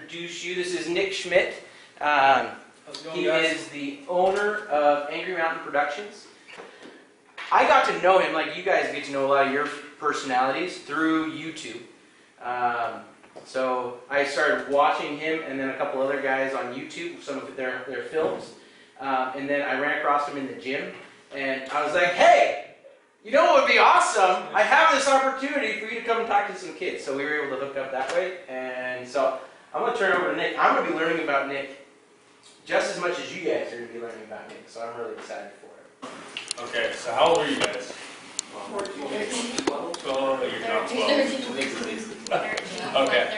introduce you. This is Nick Schmit. He is the owner of Angry Mountain Productions. I got to know him, like you guys get to know a lot of your personalities, through YouTube. So I started watching him and then a couple other guys on YouTube, some of their films. And then I ran across him in the gym, and I was like, hey! You know what would be awesome? I have this opportunity for you to come and talk to some kids. So we were able to hook up that way. And so I'm going to turn it over to Nick. I'm going to be learning about Nick just as much as you guys are going to be learning about Nick. So I'm really excited for it. Okay, so how old are you guys? 12. You're not 12. Okay.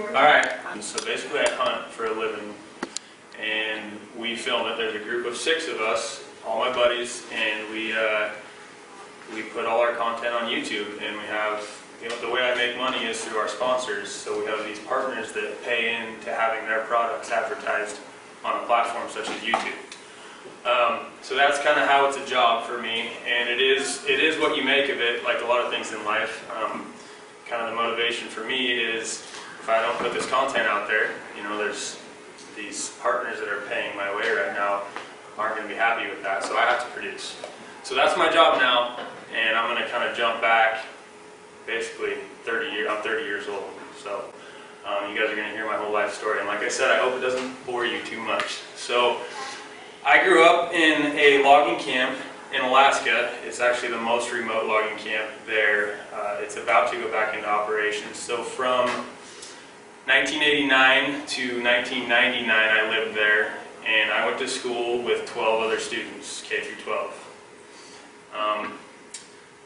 Alright. So basically I hunt for a living. And we film it. There's a group of 6 of us, all my buddies, and we put all our content on YouTube, and we have, the way I make money is through our sponsors. So we have these partners that pay into having their products advertised on a platform such as YouTube. So that's kind of how it's a job for me, and it is what you make of it, like a lot of things in life. Kind of the motivation for me is, if I don't put this content out there, there's these partners that are paying my way right now aren't going to be happy with that, so I have to produce. So that's my job now, and I'm going to kind of jump back, basically 30 years. I'm 30 years old, so you guys are going to hear my whole life story. And like I said, I hope it doesn't bore you too much. So I grew up in a logging camp in Alaska. It's actually the most remote logging camp there. It's about to go back into operations. So from 1989 to 1999, I lived there, and I went to school with 12 other students, K through 12.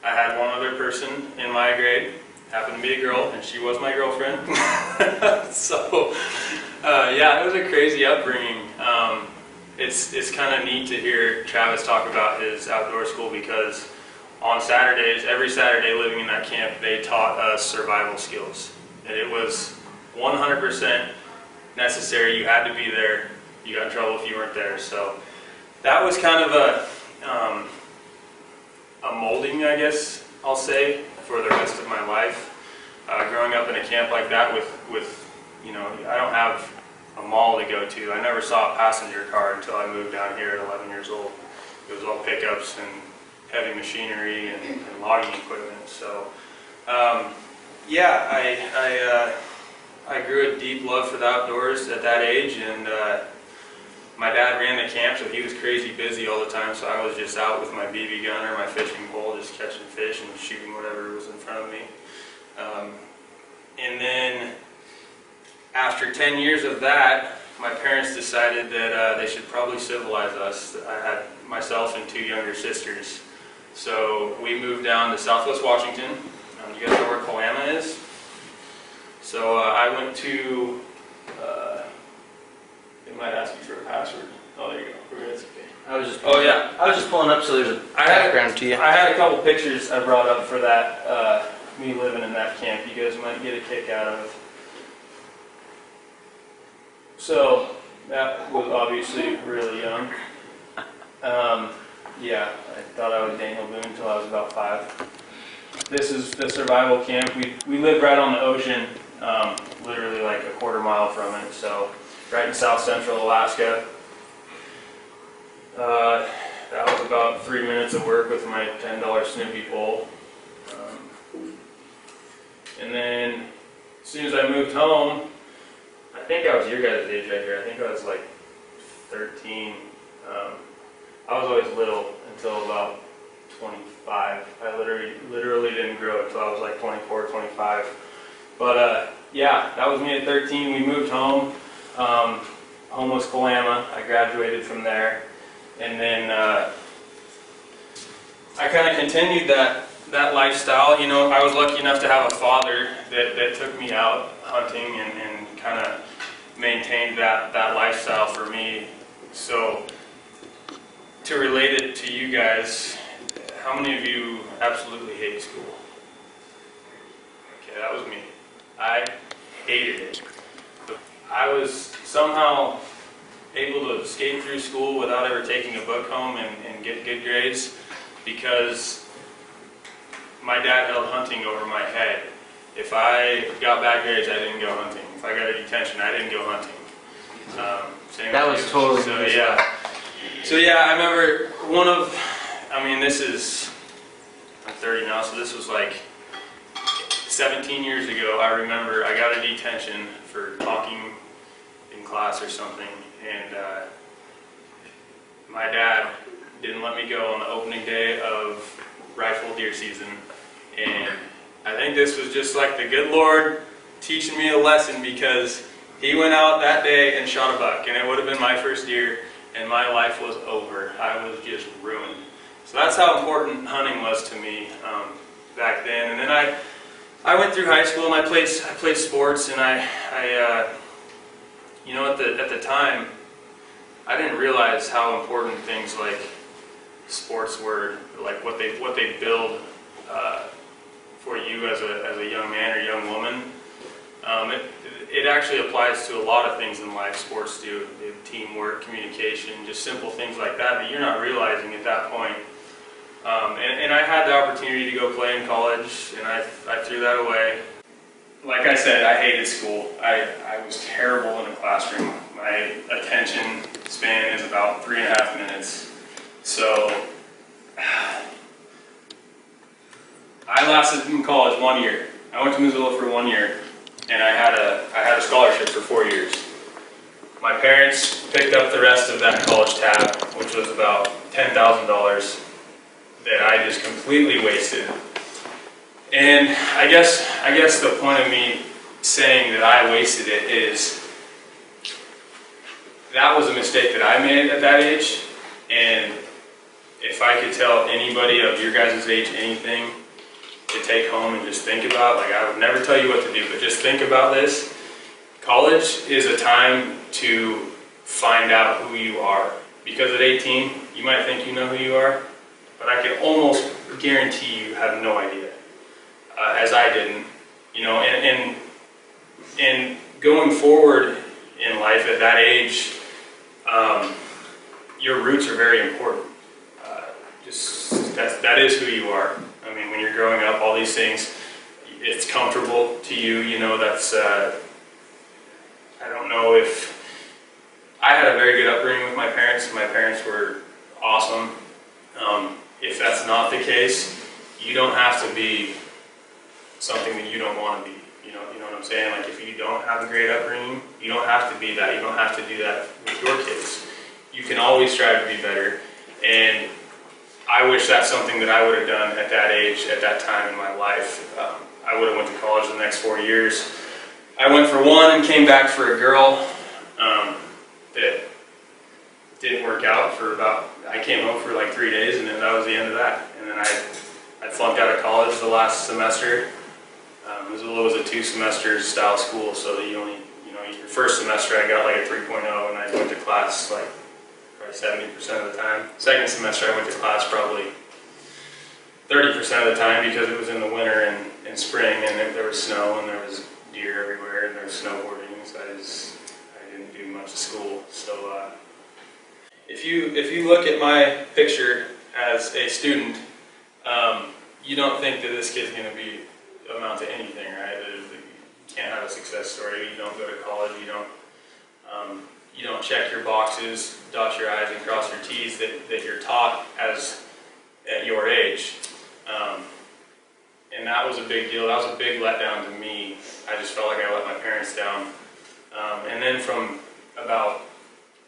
I had one other person in my grade, happened to be a girl, and she was my girlfriend. So, yeah, it was a crazy upbringing. It's kind of neat to hear Travis talk about his outdoor school, because on Saturdays, every Saturday living in that camp, they taught us survival skills. And it was 100% necessary. You had to be there. You got in trouble if you weren't there. So that was kind of a molding, I guess I'll say, for the rest of my life. Growing up in a camp like that with I don't have a mall to go to. I never saw a passenger car until I moved down here at 11 years old. It was all pickups and heavy machinery and logging equipment. So yeah, I grew a deep love for the outdoors at that age, and my dad ran the camp, so he was crazy busy all the time, so I was just out with my BB gun or my fishing pole, just catching fish and shooting whatever was in front of me. And then after 10 years of that, my parents decided that they should probably civilize us. I had myself and 2 younger sisters. So we moved down to Southwest Washington. You guys know where Kalama is? So I went to, it might ask you for a password. Oh, there you go. We're good. It's okay. I was just pulling up so there's a background to you. I had a couple pictures I brought up for that, me living in that camp. You guys might get a kick out of. So that was obviously really young. Yeah, I thought I was Daniel Boone until I was about 5. This is the survival camp. We live right on the ocean, literally like a quarter mile from it. So right in south central Alaska. That was about 3 minutes of work with my $10 Snoopy pole. And then as soon as I moved home, I think I was your guys' age right here. I think I was like 13. I was always little until about 25. I literally didn't grow until I was like 24, 25. But yeah, that was me at 13. We moved home. Home was Kalama. I graduated from there. And then I kind of continued that lifestyle. I was lucky enough to have a father that took me out hunting and kind of maintained that lifestyle for me. So to relate it to you guys, how many of you absolutely hate school? Okay, that was me. I hated it. I was somehow able to skate through school without ever taking a book home and get good grades, because my dad held hunting over my head. If I got bad grades, I didn't go hunting. if I got a detention, I didn't go hunting. Same That with was you. totally so me. yeah. So yeah, I remember this is, I'm 30 now, so this was like 17 years ago. I remember I got a detention for talking in class or something, and my dad didn't let me go on the opening day of rifle deer season, and I think this was just like the good Lord teaching me a lesson, because he went out that day and shot a buck, and it would have been my first deer, and my life was over. I was just ruined. So that's how important hunting was to me back then. And then I went through high school and I played sports, and I you know, at the time, I didn't realize how important things like sports were, like what they build for you as a young man or young woman. It actually applies to a lot of things in life. Sports do, teamwork, communication, just simple things like that you're not realizing at that point. And I had the opportunity to go play in college, and I threw that away. Like I said, I hated school. I was terrible in a classroom. My attention span is about 3.5 minutes. So I lasted in college 1 year. I went to Missoula for 1 year, and I had a scholarship for 4 years. My parents picked up the rest of that college tab, which was about $10,000 that I just completely wasted. And I guess the point of me saying that I wasted it is that was a mistake that I made at that age. And if I could tell anybody of your guys' age anything to take home and just think about, like, I would never tell you what to do, but just think about this. College is a time to find out who you are. Because at 18, you might think you know who you are, but I can almost guarantee you have no idea, as I didn't. You know, and going forward in life at that age, your roots are very important. That is who you are. I mean, when you're growing up, all these things, it's comfortable to you. You know, that's, I don't know if, I had a very good upbringing with my parents. My parents were awesome. If that's not the case, you don't have to be something that you don't want to be. You know what I'm saying? Like, if you don't have a great upbringing, you don't have to be that. You don't have to do that with your kids. You can always strive to be better. And I wish that's something that I would have done at that age, at that time in my life. I would have went to college the next 4 years. I went for one and came back for a girl that didn't work out for about, I came home for like 3 days, and then that was the end of that. And then I flunked out of college the last semester. Missoula was a 2-semester style school, so you only, your first semester I got like a 3.0, and I went to class like probably 70% of the time. Second semester I went to class probably 30% of the time, because it was in the winter and spring, and there was snow, and there was deer everywhere, and there was snowboarding, so I didn't do much of school. So if you look at my picture as a student, you don't think that this kid's going to amount to anything, right? You can't have a success story. You don't go to college. You don't check your boxes, dot your I's, and cross your T's that you're taught at your age. And that was a big deal. That was a big letdown to me. I just felt like I let my parents down. And then from about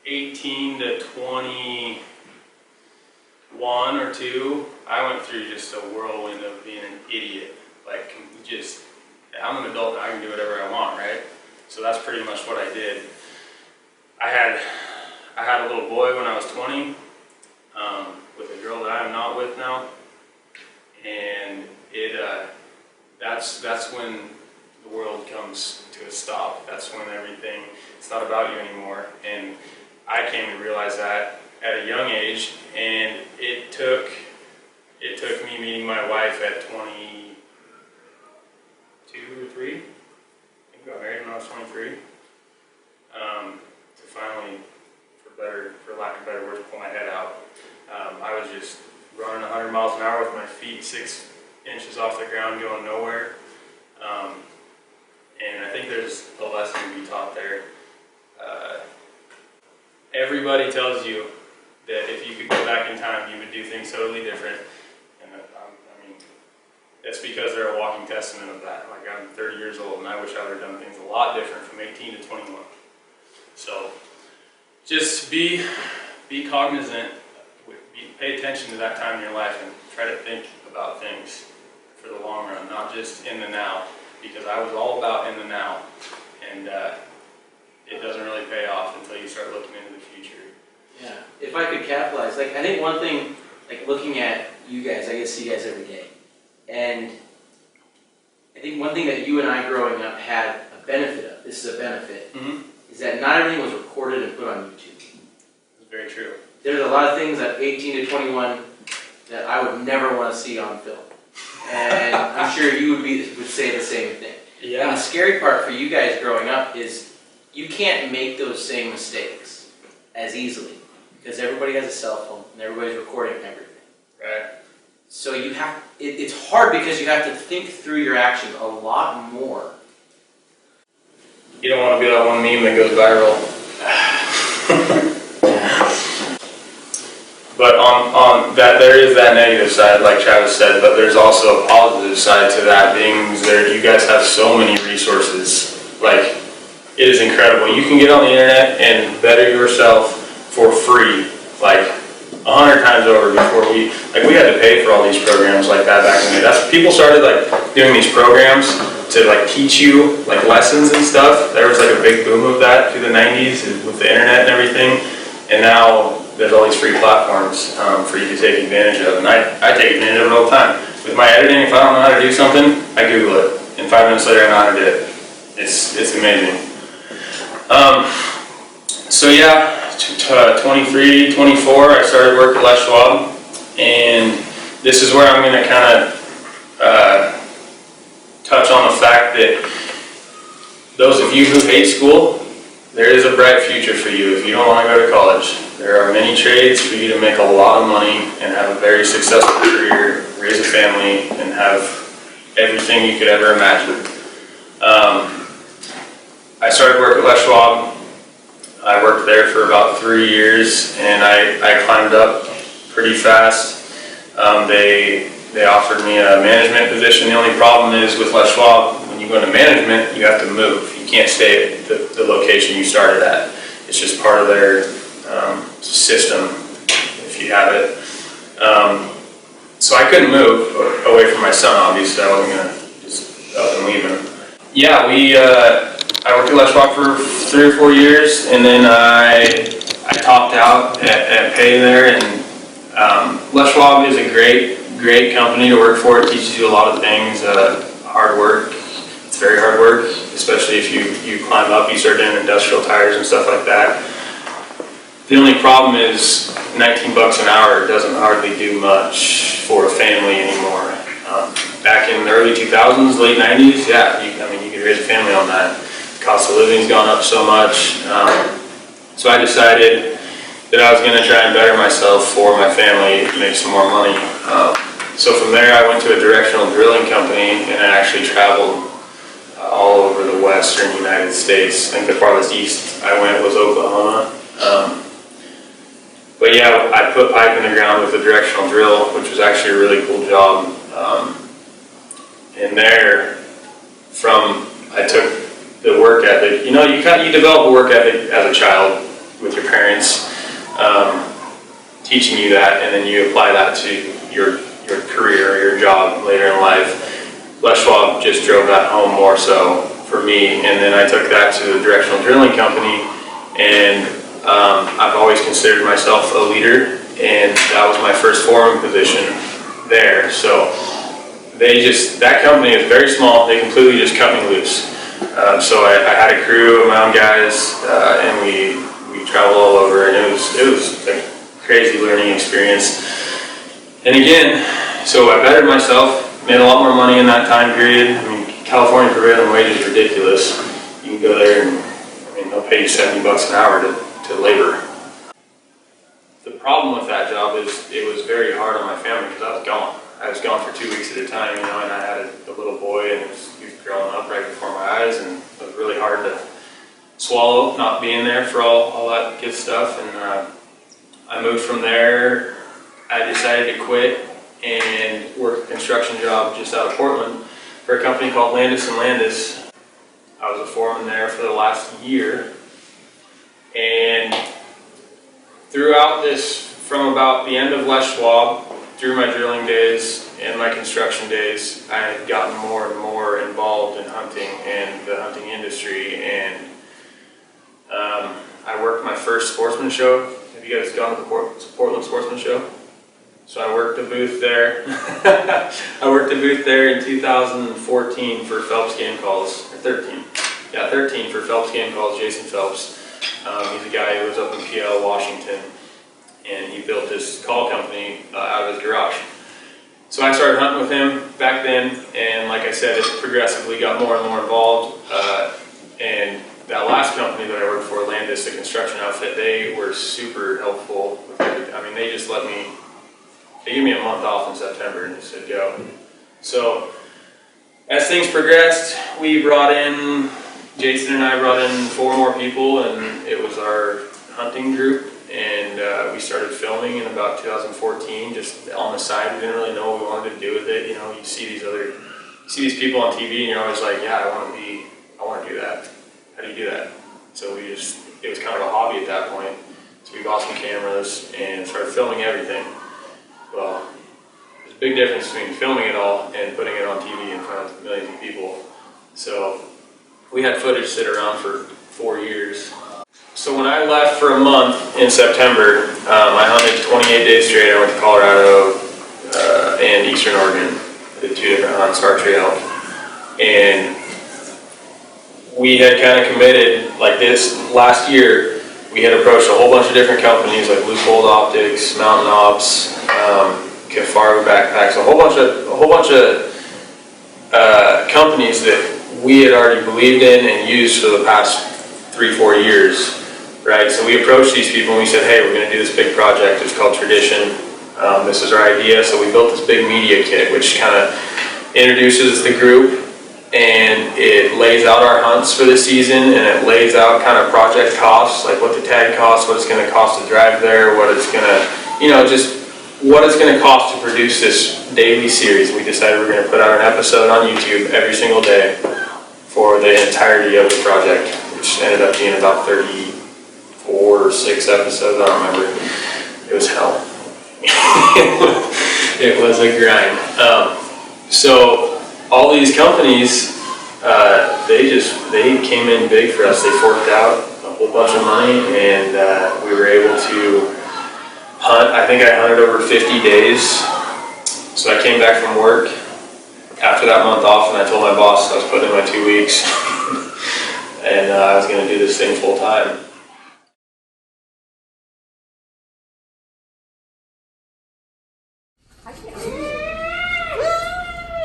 18 to 21 or 2, I went through just a whirlwind of being an idiot. Like, I'm an adult and I can do whatever I want, right? So that's pretty much what I did. I had a little boy when I was 20, with a girl that I am not with now, and that's when the world comes to a stop. That's when it's not about you anymore. And I came to realize that at a young age, and it took me meeting my wife at 22 or 3. I think I got married when I was 23. To finally, for lack of better words, pull my head out. I was just running 100 miles an hour with my feet 6 inches off the ground, going nowhere. And I think there's a lesson to be taught there. Everybody tells you that if you could go back in time, you would do things totally different. And I mean, that's because they're a walking testament of that. Like, I'm 30 years old, and I wish I would have done things a lot different from 18 to 21. So just be cognizant, pay attention to that time in your life, and try to think about things for the long run, not just in the now. Because I was all about in the now, and it doesn't really pay off until you start looking into the future. Yeah. If I could capitalize, like, I think one thing, like, looking at you guys, I get to see you guys every day, and I think one thing that you and I growing up had a benefit of, this is a benefit, is that not everything was recorded and put on YouTube. It's very true. There's a lot of things at 18 to 21 that I would never want to see on film. And I'm sure you would say the same thing. Yeah. And the scary part for you guys growing up is you can't make those same mistakes as easily because everybody has a cell phone and everybody's recording everything. Right. So you have it's hard because you have to think through your actions a lot more. You don't want to be that one meme that goes viral. But on that, there is that negative side, like Travis said, but there's also a positive side to that, being there you guys have so many resources. Like, it is incredible. You can get on the internet and better yourself for free, like 100 times over before we had to pay for all these programs like that back in the day. That's people started like doing these programs to like teach you like lessons and stuff. There was like a big boom of that through the 90s with the internet and everything, and now there's all these free platforms for you to take advantage of, and I take advantage of it all the time. With my editing, if I don't know how to do something, I Google it, and 5 minutes later I know how to do it. It's amazing. So yeah, 23, 24, I started work at Les Schwab, and this is where I'm going to kind of touch on the fact that those of you who hate school, there is a bright future for you if you don't want to go to college. There are many trades for you to make a lot of money and have a very successful career, raise a family, and have everything you could ever imagine. I started work at Les Schwab. I worked there for about 3 years, and I climbed up pretty fast. They offered me a management position. The only problem is with Les Schwab, when you go into management, you have to move. You can't stay at the location you started at. It's just part of their system, if you have it. So I couldn't move away from my son, obviously. I wasn't going to just up and leave him. Yeah, I worked at Les Schwab for 3 or 4 years, and then I topped out at pay there. And Les Schwab is a great company to work for. It teaches you a lot of things, hard work. It's very hard work, especially if you climb up, you start doing industrial tires and stuff like that. The only problem is 19 bucks an hour doesn't hardly do much for a family anymore. Back in the early 2000s, late 90s, yeah, you could raise a family on that. The cost of living's gone up so much. So I decided that I was going to try and better myself for my family, make some more money. So from there I went to a directional drilling company, and I actually traveled all over the western United States. I think the farthest east I went was Oklahoma. But yeah, I put pipe in the ground with a directional drill, which was actually a really cool job. And there, I took the work ethic. You develop a work ethic as a child with your parents teaching you that, and then you apply that to your career or your job later in life. Les Schwab just drove that home more so for me, and then I took that to the directional drilling company, and I've always considered myself a leader, and that was my first foreman position there. So that company is very small. They completely just cut me loose. So I had a crew of my own guys, and we traveled all over, and it was a crazy learning experience. And again, so I bettered myself, made a lot more money in that time period. I mean, California prevailing wage is ridiculous. You can go there and they'll pay you 70 bucks an hour to labor. The problem with that job is it was very hard on my family because I was gone. I was gone for 2 weeks at a time, and I had a little boy, and he was growing up right before my eyes, and it was really hard to swallow not being there for all that good stuff. And I moved from there. I decided to quit and work a construction job just out of Portland for a company called Landis & Landis. I was a foreman there for the last year. And throughout this, from about the end of Les Schwab through my drilling days and my construction days, I had gotten more and more involved in hunting and the hunting industry. And I worked my first sportsman show. Have you guys gone to the Portland Sportsman Show? So I worked a booth there. I worked a booth there in 2014 for Phelps game calls, or 13. Yeah, 13 for Phelps game calls, Jason Phelps. He's a guy who was up in PL, Washington, and he built this call company out of his garage. So I started hunting with him back then, and like I said, it progressively got more and more involved. And that last company that I worked for, Landis, the construction outfit, they were super helpful with everything. I mean, they just let me, they gave me a month off in September and just said go. So as things progressed, we brought in, Jason and I brought in 4 more people, and it was our hunting group. And we started filming in about 2014, just on the side. We didn't really know what we wanted to do with it. You know, you see these people on TV, and you're always like, yeah, I want to do that. How do you do that? So it was kind of a hobby at that point. So we bought some cameras and started filming everything. Well, there's a big difference between filming it all and putting it on TV in front of millions of people. So we had footage sit around for 4 years. So when I left for a month in September, I hunted 28 days straight. I went to Colorado and Eastern Oregon. I did 2 different hunts, archery elk. And we had kind of committed, like this last year, we had approached a whole bunch of different companies like Loophole Optics, Mountain Ops, Kifaru Backpacks, a whole bunch of companies that we had already believed in and used for the past 3-4 years. Right, so we approached these people and we said, hey, we're going to do this big project. It's called Tradition. This is our idea. So we built this big media kit, which kind of introduces the group, and it lays out our hunts for the season, and it lays out kind of project costs, like what the tag costs, what it's going to cost to drive there, what it's going to, you know, just what it's going to cost to produce this daily series. We decided we're going to put out an episode on YouTube every single day for the entirety of the project, which ended up being about 34 or 6 episodes, I don't remember. It was hell. It was a grind. So all these companies, they came in big for us. They forked out a whole bunch of money, and we were able to hunt. I think I hunted over 50 days. So I came back from work after that month off, and I told my boss I was putting in my 2 weeks, and I was going to do this thing full time.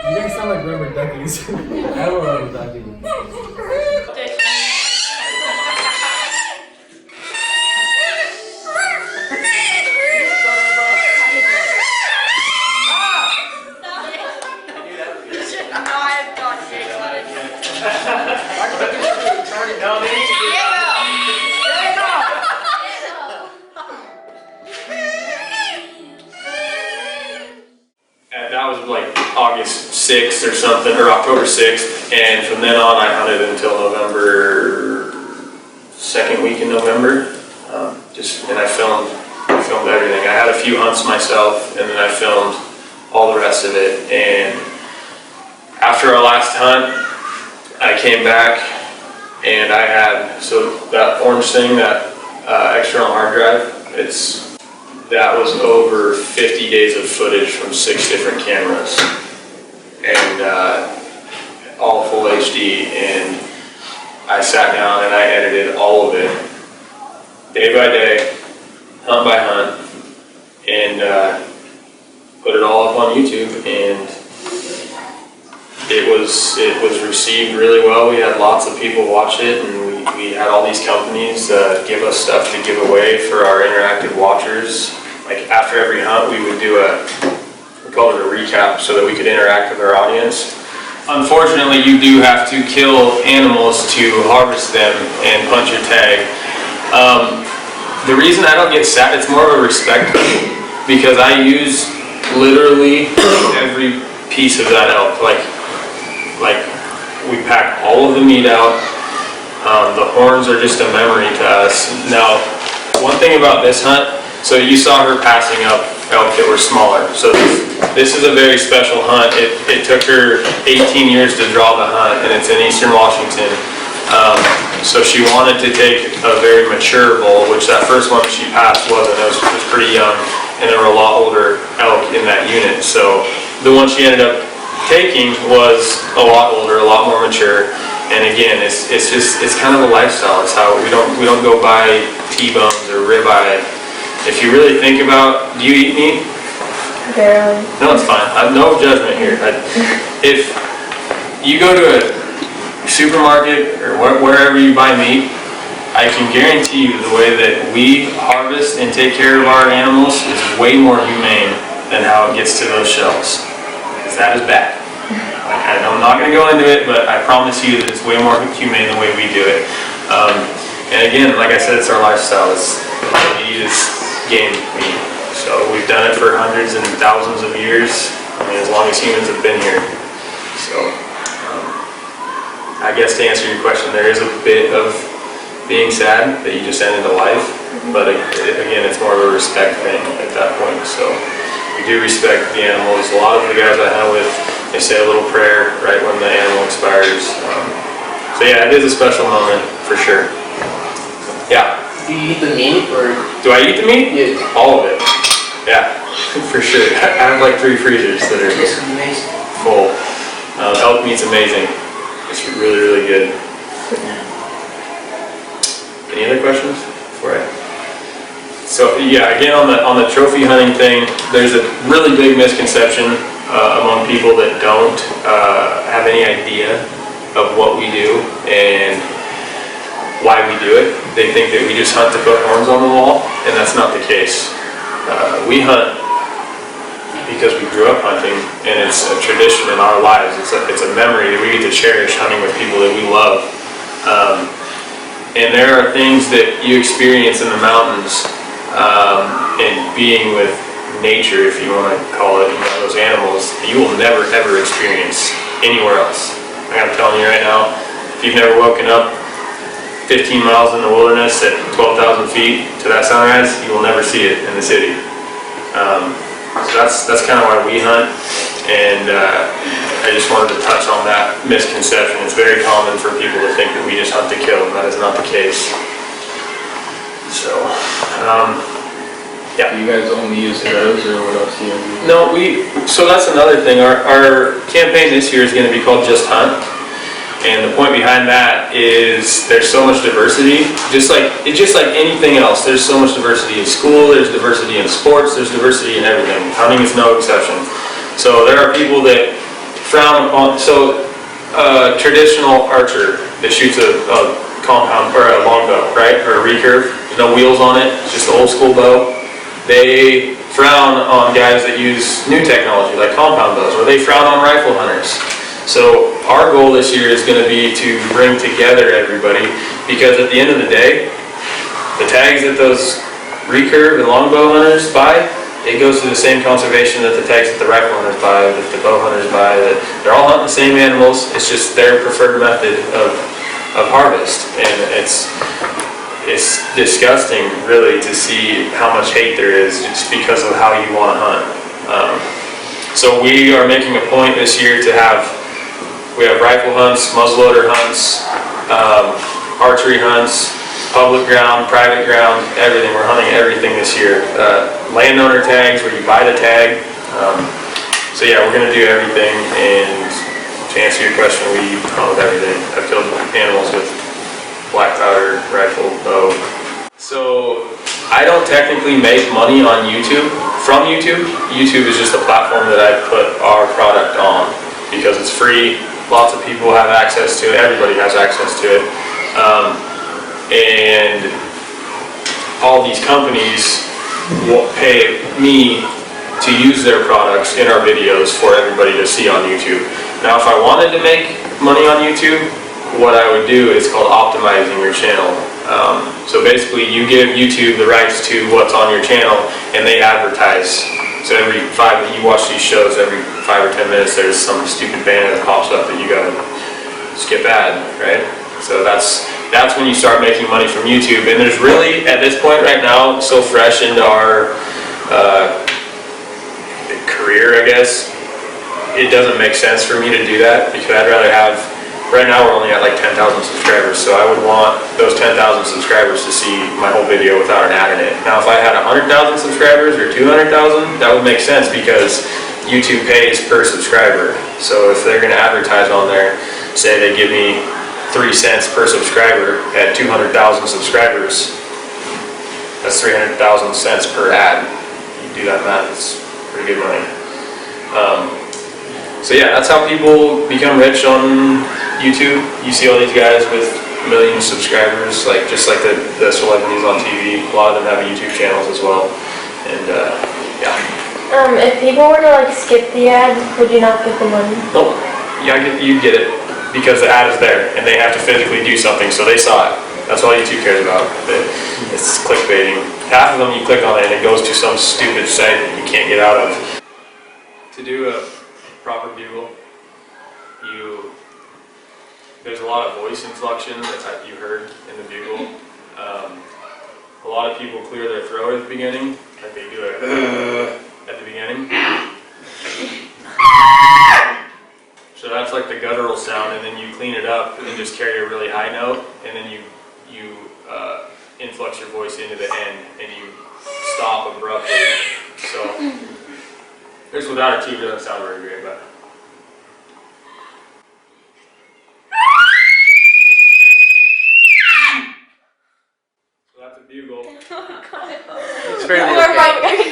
You guys sound like rubber duckies. I love rubber duckies. That was like August 6th or something, or October 6th, and from then on I hunted until November, 2nd week in November. And I filmed everything. I had a few hunts myself, and then I filmed all the rest of it. And after our last hunt, I came back, and I had, so that orange thing, that external hard drive, that was over 50 days of footage from 6 different cameras, and all full HD, and I sat down and I edited all of it, day by day, hunt by hunt, and put it all up on YouTube, and it was received really well. We had lots of people watch it, and we had all these companies give us stuff to give away for our interactive watchers. Like after every hunt, we would do we called it a recap, so that we could interact with our audience. unfortunately, you do have to kill animals to harvest them and hunt your tag. The reason I don't get sad, it's more of a respect thing, because I use literally every piece of that elk. Like we pack all of the meat out. The horns are just a memory to us. Now, one thing about this hunt, so you saw her passing up elk that were smaller. So this is a very special hunt. It took her 18 years to draw the hunt, and it's in eastern Washington. So she wanted to take a very mature bull, which that first one she passed wasn't. It was pretty young, and there were a lot older elk in that unit. So the one she ended up taking was a lot older, a lot more mature. And again, it's kind of a lifestyle. It's how we don't go buy T-bones or ribeye. If you really think about, do you eat meat? Barely. No, it's fine. I have no judgment here. If you go to a supermarket or wherever you buy meat, I can guarantee you the way that we harvest and take care of our animals is way more humane than how it gets to those shelves. Because that is bad. I'm not going to go into it, but I promise you that it's way more humane the way we do it. And again, like I said, it's our lifestyle. What we eat is game meat. So we've done it for hundreds and thousands of years. I mean, as long as humans have been here. So I guess to answer your question, there is a bit of being sad that you just ended a life. But again, it's more of a respect thing at that point. So we do respect the animals. A lot of the guys I hunt with, they say a little prayer right when the animal expires. So yeah, it is a special moment for sure. Yeah. Do you eat the meat or? Do I eat the meat? Yeah. All of it. Yeah, for sure. I have like 3 freezers that are This is amazing. full. Elk meat's amazing. It's really, really good. Any other questions before I? So yeah, again on the trophy hunting thing, there's a really big misconception among people that don't have any idea of what we do and why we do it. They think that we just hunt to put horns on the wall, and that's not the case. We hunt because we grew up hunting, and it's a tradition in our lives. It's a memory that we get to cherish, hunting with people that we love. And there are things that you experience in the mountains and being with nature, if you want to call it, those animals, you will never ever experience anywhere else. I'm telling you right now, if you've never woken up 15 miles in the wilderness at 12,000 feet to that sunrise, you will never see it in the city. So that's kind of why we hunt, and I just wanted to touch on that misconception. It's very common for people to think that we just hunt to kill, and that is not the case. So, yeah. Do you guys only use arrows, or what else do you use? No, so that's another thing. Our campaign this year is going to be called Just Hunt. And the point behind that is there's so much diversity, just like anything else. There's so much diversity in school, there's diversity in sports, there's diversity in everything. Hunting is no exception. So there are people that frown upon, traditional archer that shoots a compound or a longbow, right, or a recurve, no wheels on it, it's just an old school bow. They frown on guys that use new technology like compound bows, or they frown on rifle hunters. So our goal this year is going to be to bring together everybody, because at the end of the day, the tags that those recurve and longbow hunters buy, it goes to the same conservation that the tags that the rifle hunters buy, that the bow hunters buy. That they're all hunting the same animals. It's just their preferred method of harvest, and it's disgusting really to see how much hate there is just because of how you want to hunt. So we are making a point this year to have. We have rifle hunts, muzzleloader hunts, archery hunts, public ground, private ground, everything. We're hunting everything this year. Landowner tags, where you buy the tag. So yeah, we're going to do everything. And to answer your question, we hunt with everything. I've killed animals with black powder, rifle, bow. So I don't technically make money on YouTube, from YouTube. YouTube is just a platform that I put our product on because it's free. Lots of people have access to it. Everybody has access to it. And all these companies will pay me to use their products in our videos for everybody to see on YouTube. Now, if I wanted to make money on YouTube, what I would do is called optimizing your channel. So basically, you give YouTube the rights to what's on your channel, and they advertise. So you watch these shows, every 5 or 10 minutes, there's some stupid banner that pops up that you gotta skip ad, right? So that's when you start making money from YouTube. And there's really, at this point right now, so fresh into our career, I guess, it doesn't make sense for me to do that, because I'd rather have, right now we're only at like 10,000 subscribers, so I would want those 10,000 subscribers to see my whole video without an ad in it. Now if I had 100,000 subscribers or 200,000, that would make sense, because YouTube pays per subscriber. So if they're going to advertise on there, say they give me 3 cents per subscriber at 200,000 subscribers, that's 300,000 cents per ad. You do that math, it's pretty good money. So yeah, that's how people become rich on YouTube. You see all these guys with millions of subscribers, just like the celebrities on TV. A lot of them have YouTube channels as well. And yeah. If people were to skip the ad, would you not get the money? Nope. Yeah, you get it, because the ad is there and they have to physically do something, so they saw it. That's all YouTube cares about. It's clickbaiting. Half of them you click on it and it goes to some stupid site that you can't get out of. To do a proper bugle, there's a lot of voice inflection that you heard in the bugle. A lot of people clear their throat at the beginning, like they do a at the beginning. So that's like the guttural sound, and then you clean it up and then just carry a really high note, and then you influx your voice into the end and you stop abruptly. So this without a tube doesn't sound very great, but. So that's a bugle. It's fairly okay.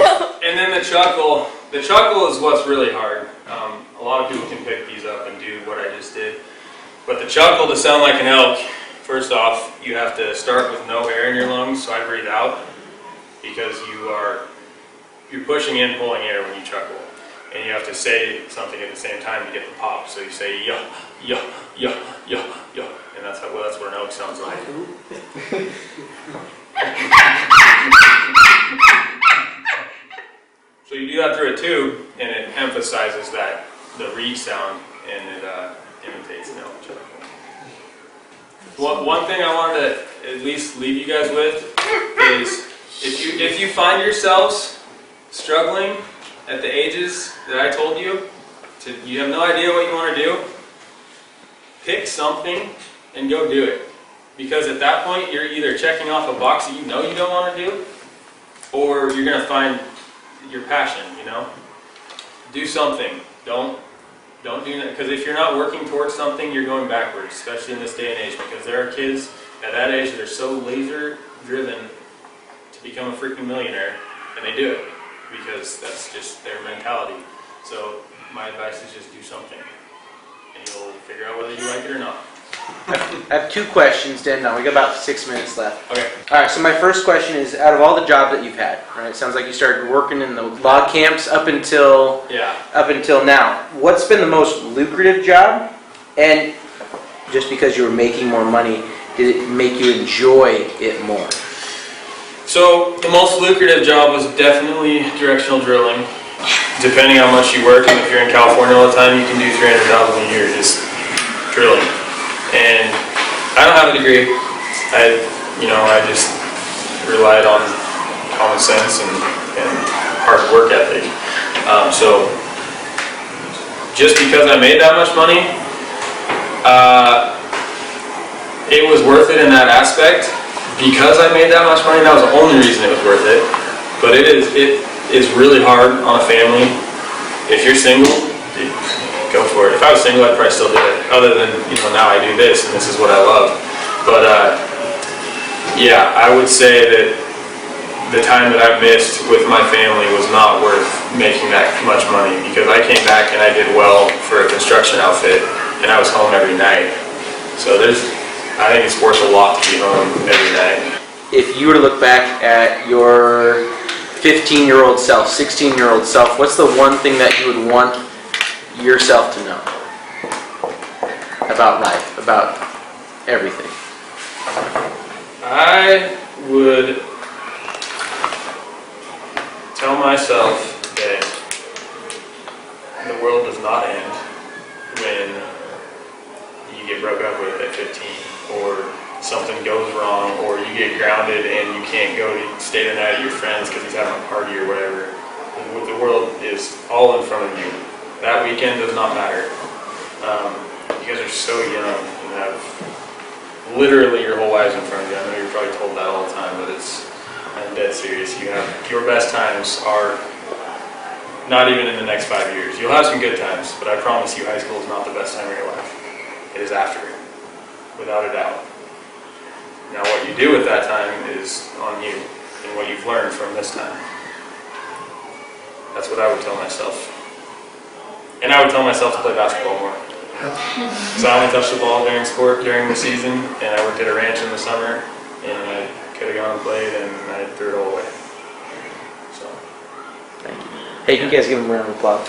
And then the chuckle. The chuckle is what's really hard. A lot of people can pick these up and do what I just did. But the chuckle, to sound like an elk, first off, you have to start with no air in your lungs, so I breathe out, because you're pushing in, pulling air when you chuckle. And you have to say something at the same time to get the pop. So you say yo, yo, yo, yo, yo, and that's what an elk sounds like. So you do that through a tube, and it emphasizes the reed sound, and it imitates an elk chuckle. One thing I wanted to at least leave you guys with is, if you find yourselves struggling at the ages that I told you, you have no idea what you want to do, pick something and go do it. Because at that point, you're either checking off a box that you know you don't want to do, or you're going to find your passion, Do something. Don't do that, because if you're not working towards something, you're going backwards, especially in this day and age, because there are kids at that age that are so laser driven to become a freaking millionaire, and they do it because that's just their mentality. So my advice is just do something, and you'll figure out whether you like it or not. I have 2 questions, Dan. Now we got about 6 minutes left. Okay. All right. So my first question is: out of all the jobs that you've had, right? It sounds like you started working in the log camps up until now. What's been the most lucrative job? And just because you were making more money, did it make you enjoy it more? So the most lucrative job was definitely directional drilling. Depending how much you work, and if you're in California all the time, you can do $300,000 a year just drilling. And I don't have a degree. I just relied on common sense and hard work ethic. So just because I made that much money, it was worth it in that aspect. Because I made that much money, that was the only reason it was worth it. But it is really hard on a family. If you're single, go for it. If I was single, I'd probably still do it. Other than, now I do this, and this is what I love. But yeah, I would say that the time that I missed with my family was not worth making that much money, because I came back and I did well for a construction outfit, and I was home every night. So I think it's worth a lot to be home every night. If you were to look back at your 15-year-old self, 16-year-old self, what's the one thing that you would want yourself to know? about life, about everything? I would tell myself that the world does not end when you get broke up with at 15, or something goes wrong, or you get grounded and you can't go to stay the night at your friend's because he's having a party or whatever. The world is all in front of you. That weekend does not matter. You guys are so young and have literally your whole lives in front of you. I know you're probably told that all the time, but I'm dead serious. You have your best times are not even in the next 5 years. You'll have some good times, but I promise you high school is not the best time of your life. It is after, without a doubt. Now what you do with that time is on you and what you've learned from this time. That's what I would tell myself. And I would tell myself to play basketball more. So I only touched the ball during the season, and I worked at a ranch in the summer, and I could have gone and played, and I threw it all away. So. Thank you. Hey, can you guys give him a round of applause?